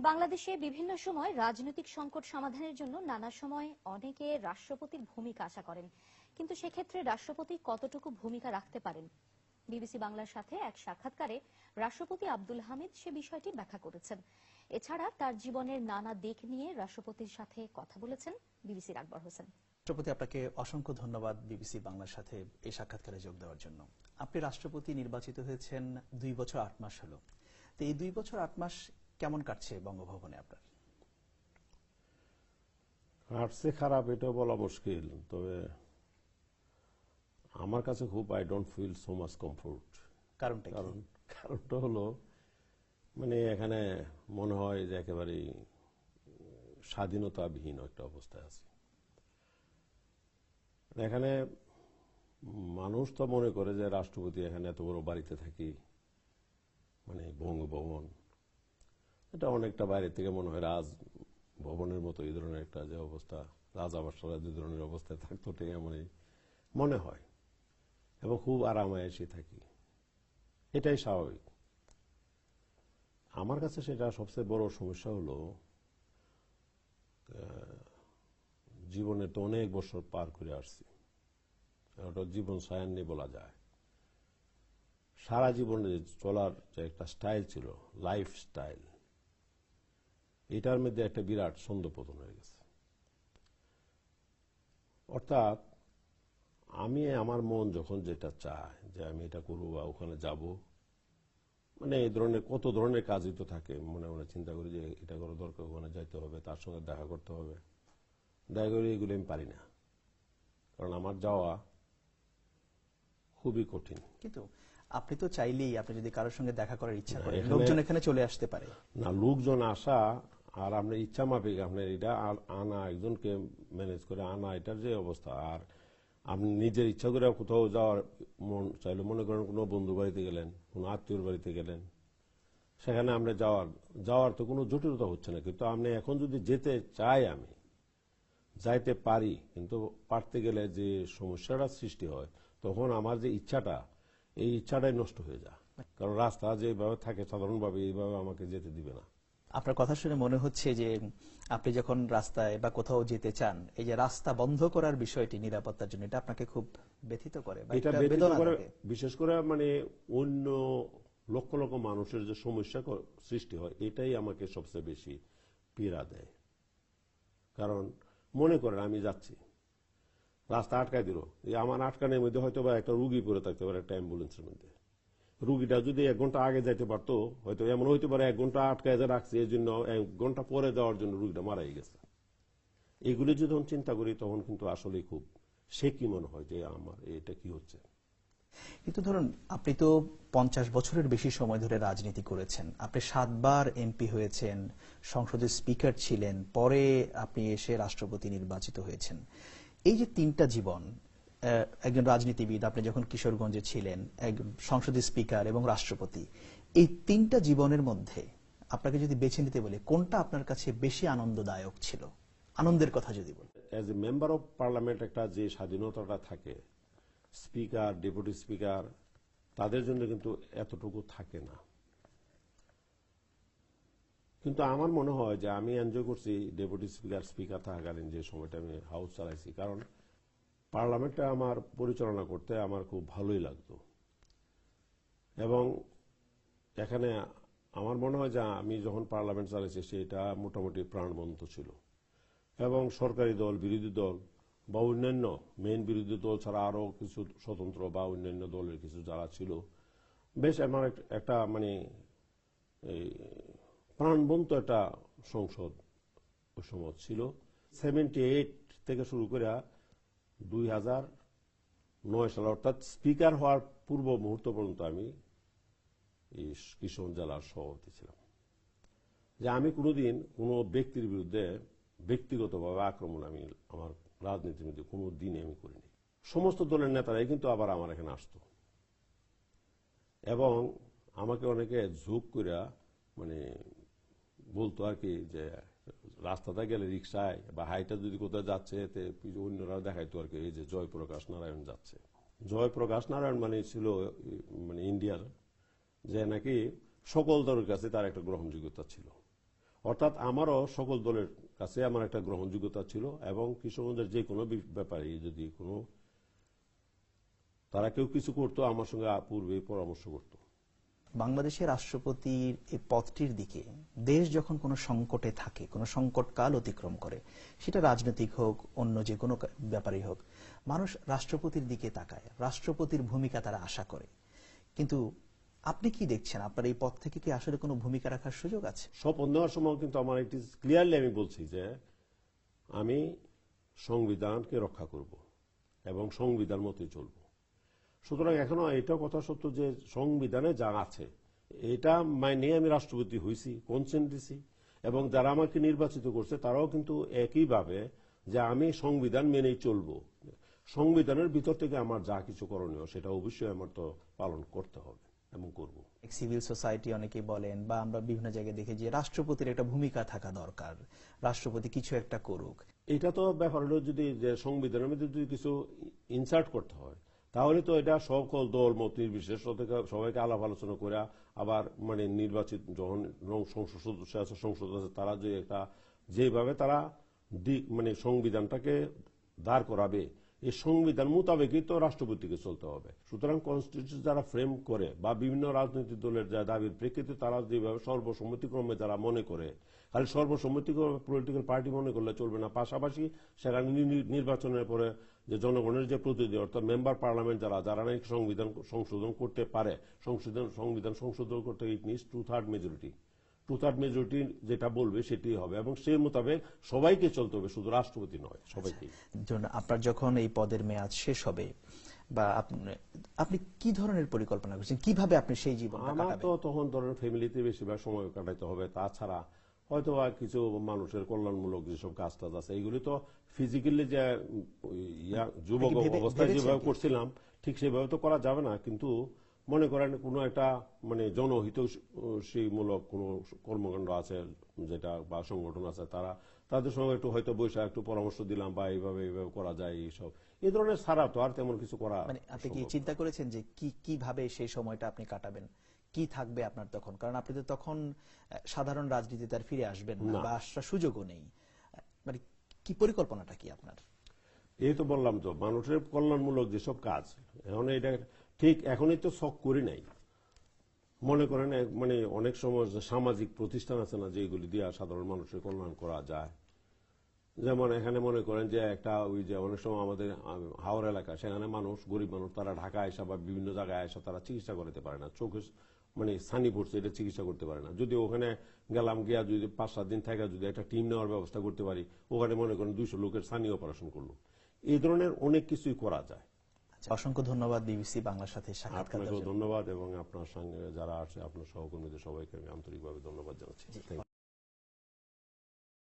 বাংলাদেশে বিভিন্ন সময় রাজনৈতিক সংকট সমাধানের জন্য নানা সময় অনেকে রাষ্ট্রপতির ভূমিকা আশা করেন, কিন্তু সেক্ষেত্রে রাষ্ট্রপতি কতটুকু ভূমিকা রাখতে পারেন? বিবিসি বাংলার সাথে এক সাক্ষাৎকারে রাষ্ট্রপতি আব্দুল হামিদ সে বিষয়টি ব্যাখ্যা করেছেন। এছাড়া তার জীবনের নানা দিক নিয়ে রাষ্ট্রপতির সাথে কথা বলেছেন বিবিসির আকবর হোসেন। রাষ্ট্রপতি, আপনাকে অসংখ্য ধন্যবাদ বিবিসি বাংলার সাথে এই সাক্ষাৎকারে যোগ দেওয়ার জন্য। আপনি রাষ্ট্রপতি নির্বাচিত হয়েছেন 2 বছর 8 মাস হলো। তো এই 2 বছর 8 মাস কেমন কাটছে বঙ্গভবনে আপনার? কাটছে খারাপ এটা বলা মুশকিল, তবে আমার কাছে খুব I don't feel so much comfort. কারণটা হলো মানে এখানে মনে হয় যে একেবারেই স্বাধীনতাবিহীন একটা অবস্থায় আছে। এখানে মানুষ তো মনে করে যে রাষ্ট্রপতি এখানে এত বড় বাড়িতে থাকি, মানে বঙ্গভবন, এটা অনেকটা বাইরে থেকে মনে হয় রাজভবনের মতো এই ধরনের একটা যে অবস্থা, রাজাবাসারা যে ধরনের অবস্থায় থাকতো ঠিক এমনই মনে হয়, এবং খুব আরামায়েশে থাকি, এটাই স্বাভাবিক। আমার কাছে সেটা সবচেয়ে বড় সমস্যা হলো জীবনে তো অনেক বছর পার করে আসছি, ওটা জীবন সায়ান্নি বলা যায়। সারা জীবনে চলার যে একটা স্টাইল ছিল, লাইফ স্টাইল, এটার মধ্যে একটা বিরাট ছন্দপতন হয়ে গেছে। অর্থাৎ আমি আমার মন যখন যেটা চায় যে আমি এটা করবো বা ওখানে যাব, মানে এই ধরনের কত ধরনের কাজই তো থাকে, মনে মনে চিন্তা করি যে এটা করা দরকার, ওখানে যাইতে হবে, তার সঙ্গে দেখা করতে হবে, দেখা করি এগুলো আমি পারি না, কারণ আমার যাওয়া খুবই কঠিন। কিন্তু আপনি তো চাইলেই, আপনি যদি কারোর সঙ্গে দেখা করার ইচ্ছা করেন, লোকজন এখানে চলে আসতে পারে না। লোকজন আসা আর আপনার ইচ্ছা মাফিক আপনার এটা আনা, একজনকে ম্যানেজ করে আনা, এটার যে অবস্থা, আর আপনি নিজের ইচ্ছা করে কোথাও যাওয়ার মন চাইলে, মনে করেন কোনো বন্ধু বাড়িতে গেলেন, কোনো আত্মীয়র বাড়িতে গেলেন, সেখানে আপনি যাওয়ার তো কোনো জটিলতা হচ্ছে না। কিন্তু আপনি এখন যদি যেতে চাই, আমি যাইতে পারি, কিন্তু পারতে গেলে যে সমস্যাটা সৃষ্টি হয়, তখন আমার যে ইচ্ছাটা, এই ইচ্ছাটাই নষ্ট হয়ে যায়, কারণ রাস্তা যেভাবে থাকে সাধারণভাবে এইভাবে আমাকে যেতে দিবে না। আপনার কথা শুনে মনে হচ্ছে যে আপনি যখন রাস্তায় বা কোথাও যেতে চান, এই যে রাস্তা বন্ধ করার বিষয়টি নিরাপত্তার জন্য, এটা আপনাকে খুব ব্যথিত করে, এটা ব্যথিত করে, বিশেষ করে মানে অন্য লক্ষ লক্ষ মানুষের যে সমস্যা সৃষ্টি হয়, এটাই আমাকে সবচেয়ে বেশি পীড়া দেয়। কারণ মনে করেন আমি যাচ্ছি, রাস্তা আটকায় দিল, আমার আটকানোর মধ্যে হয়তো বা একটা রুগী পড়ে থাকতে পারে একটা অ্যাম্বুলেন্সের মধ্যে, রুগীটা যদি 1 ঘন্টা আগে যাইতে পারতো, হয়তো এমন হইতে পারে 1 ঘন্টা আটকায় রাখছে, এই জন্য 1 ঘন্টা পরে যাওয়ার জন্য রুগীটা মারাই গেছে। এগুলি যখন চিন্তা করি তখন কিন্তু আসলে খুব সে কি মনে হয় যে আমার এটা কি হচ্ছে। কিন্তু ধরুন, আপনি তো 50 বছরের বেশি সময় ধরে রাজনীতি করেছেন, আপনি 7 বার এমপি হয়েছেন, সংসদের স্পিকার ছিলেন, পরে আপনি এসে রাষ্ট্রপতি নির্বাচিত হয়েছেন। এই যে 3টা জীবন, একজন রাজনীতিবিদ, আপনি যখন কিশোরগঞ্জে ছিলেন, একজন সংসদের স্পিকার এবং রাষ্ট্রপতি, এই 3টা জীবনের মধ্যে আপনাকে যদি বেছে নিতে বলে, কোনটা আপনার কাছে বেশি আনন্দদায়ক ছিল? আনন্দের কথা যদি বলেন। As a member of parliament একটা যে স্বাধীনতাটা থাকে, স্পিকার, ডেপুটি স্পিকার, তাদের জন্য কিন্তু এতটুকু থাকে না। কিন্তু আমার মনে হয় যে আমি এনজয় করছি ডেপুটি স্পিকার থাকাকালীন যে সময়টা আমি হাউস চালাইছি, কারণ পার্লামেন্টটা আমার পরিচালনা করতে আমার খুব ভালোই লাগতো, এবং এখানে আমার মনে হয় যে আমি যখন পার্লামেন্ট চালাইছি সেটা মোটামুটি প্রাণবন্ত ছিল, এবং সরকারি দল, বিরোধী দল বা অন্যান্য, মেইন বিরোধী দল ছাড়া আরো কিছু স্বতন্ত্র বা অন্যান্য দলের কিছু যারা ছিল, বেশ আমার একটা মানে প্রাণবন্ত একটা সংসদ ওই সময় ছিল। 78 থেকে শুরু করে 2009 সাল, অর্থাৎ স্পিকার হওয়ার পূর্ব মুহূর্ত পর্যন্ত আমি এই কিশোরগঞ্জ জেলার সভাপতি ছিলাম। যে আমি কোনোদিন কোনো ব্যক্তির বিরুদ্ধে ব্যক্তিগতভাবে আক্রমণ আমি আমার রাজনীতির মধ্যে কোনো দিনে আমি করিনি। সমস্ত দলের নেতারাই কিন্তু আবার আমার এখানে আসতো, এবং আমাকে অনেকে ঝোঁক করে মানে বলতো আর কি, যে রাস্তাটা গেলে রিক্সায় বা হাইটা যদি কোথাও যাচ্ছে, এতে অন্যরা দেখাইতো আর কি, এই যে জয়প্রকাশ নারায়ণ যাচ্ছে। জয়প্রকাশ নারায়ণ মানে ছিল মানে ইন্ডিয়ার, যে নাকি সকল দলের কাছে তার একটা গ্রহণযোগ্যতা ছিল, অর্থাৎ আমারও সকল দলের কাছে আমার একটা গ্রহণযোগ্যতা ছিল, এবং কিশোরগঞ্জের যে কোনো ব্যাপারে যদি কোনো তারা কেউ কিছু করতো আমার সঙ্গে পূর্বে পরামর্শ করতো। বাংলাদেশের রাষ্ট্রপতির এই পদটির দিকে দেশ যখন কোনো সংকটে থাকে, কোনো সংকটকাল অতিক্রম করে, সেটা রাজনৈতিক হোক অন্য যে কোনো ব্যাপারই হোক, মানুষ রাষ্ট্রপতির দিকে তাকায়, রাষ্ট্রপতির ভূমিকা তারা আশা করে। কিন্তু আপনি কি দেখছেন, আপনার এই পদ থেকে কি আসলে কোনো ভূমিকা রাখার সুযোগ আছে? শপথ নেওয়ার সময় কিন্তু আমার একটি ক্লিয়ারলি আমি বলছি যে আমি সংবিধানকে রক্ষা করব এবং সংবিধান মতোই চলব। সুতরাং এখনো এটাও কথা সত্য যে সংবিধানে যা আছে এটা নিয়ে আমি রাষ্ট্রপতি হয়েছি, কনসেন্ট দিছি, এবং যারা আমাকে নির্বাচিত করছে তারাও কিন্তু একইভাবে যে আমি সংবিধান মেনেই চলব। সংবিধানের ভিতর থেকে আমার যা কিছু করণীয় সেটা অবশ্যই আমার তো পালন করতে হবে এবং করব। সিভিল সোসাইটি অনেকেই বলেন, বা আমরা বিভিন্ন জায়গায় দেখি যে রাষ্ট্রপতির একটা ভূমিকা থাকা দরকার, রাষ্ট্রপতি কিছু একটা করুক। এটা তো ব্যাপার হলো যদি যে সংবিধানের মধ্যে যদি কিছু ইনসার্ট করতে হয় তাহলে তো এটা সকল দল মত নির্বিশেষ সবাইকে আলাপ আলোচনা করে আবার নির্বাচিত যখন সংসদ সদস্য আছে, সংসদ আছে, তারা যে একটা যেভাবে তারা সংবিধানটাকে দাঁড় করাবে, এই সংবিধান মোতাবেকই তো রাষ্ট্রপতিকে চলতে হবে। সুতরাং কনস্টিটিউশন যারা ফ্রেম করে বা বিভিন্ন রাজনৈতিক দলের যা দাবির প্রেক্ষিতে তারা যেভাবে সর্বসম্মতিক্রমে যারা মনে করে, খালি সর্বসম্মতিক্রমে পলিটিক্যাল পার্টি মনে করলে চলবে না, পাশাপাশি সেখানে নির্বাচনের পরে যে জনগণের যে প্রতিনিধি অর্থাৎ মেম্বার পার্লামেন্ট যারা নাকি সংবিধান সংশোধন করতে পারে, সংবিধান সংশোধন করতে ইট নিডস 2/3 মেজরিটি। 2/3 মেজরিটি যেটা বলবে সেটি হবে, এবং সেই মোতাবেক সবাইকে চলতে হবে, শুধু রাষ্ট্রপতি নয়, সবাইকে। আপনার যখন এই পদের মেয়াদ শেষ হবে, বা আপনি কি ধরনের পরিকল্পনা করছেন, কিভাবে আপনি সেই জীবন? আমার তো তখন ধরেন ফ্যামিলিতে বেশিরভাগ সময় কাটাইতে হবে, তাছাড়া হয়তো কিছু মানুষের কল্যাণমূলক যেসব কাজ টাজ আছে এইগুলি তো ফিজিক্যালি যে যুবক অবস্থায় যেভাবে করছিলাম ঠিক সেভাবে তো করা যাবে না, কিন্তু মনে করেন কোনো একটা জনহিতৈষীমূলক কোনো কর্মকাণ্ড আছে যেটা বা সংগঠন আছে, তাদের সঙ্গে একটু হয়তো বৈশাখ একটু পরামর্শ দিলাম বা এইভাবে করা যায়, এইসব এই ধরনের ছাড়া তো আর তেমন কিছু করা। আপনি কি চিন্তা করেছেন যে কিভাবে সেই সময়টা আপনি কাটাবেন, কি থাকবে আপনার তখন? কারণ আপনি তো তখন সাধারণ রাজনীতিতে আর ফিরে আসবেন না, বা আসার সুযোগও নেই। কি পরিকল্পনাটা কি আপনার? এই তো বললাম তো, মানুষের কল্যাণমূলক যেসব কাজ, এখন এটা ঠিক এখনই তো শখ করি নাই। মনে করেন অনেক সময় সামাজিক প্রতিষ্ঠান আছে না যেগুলি দিয়ে সাধারণ মানুষের কল্যাণ করা যায়, যেমন এখানে মনে করেন যে একটা ওই যে অনেক সময় আমাদের হাওড়া এলাকা, সেখানে মানুষ গরিব মানুষ তারা ঢাকা আসা বা বিভিন্ন জায়গায় আসা তারা চিকিৎসা করতে পারে না, চোখে ছানি পড়ছে এটা চিকিৎসা করতে পারে না। যদি ওখানে গেলাম গিয়া যদি 5-7 দিন থেকে যদি একটা টিম নেওয়ার ব্যবস্থা করতে পারি, ওখানে মনে করেন 200 লোকের ছানি অপারেশন করলো, এই ধরনের অনেক কিছুই করা যায়। অসংখ্য ধন্যবাদ বিবিসি বাংলার সাথে সাক্ষাৎকার। আপনাকেও ধন্যবাদ, এবং আপনার সঙ্গে যারা আছে আপনার সহকর্মীদের সবাইকে আমি আন্তরিকভাবে ধন্যবাদ জানাচ্ছি।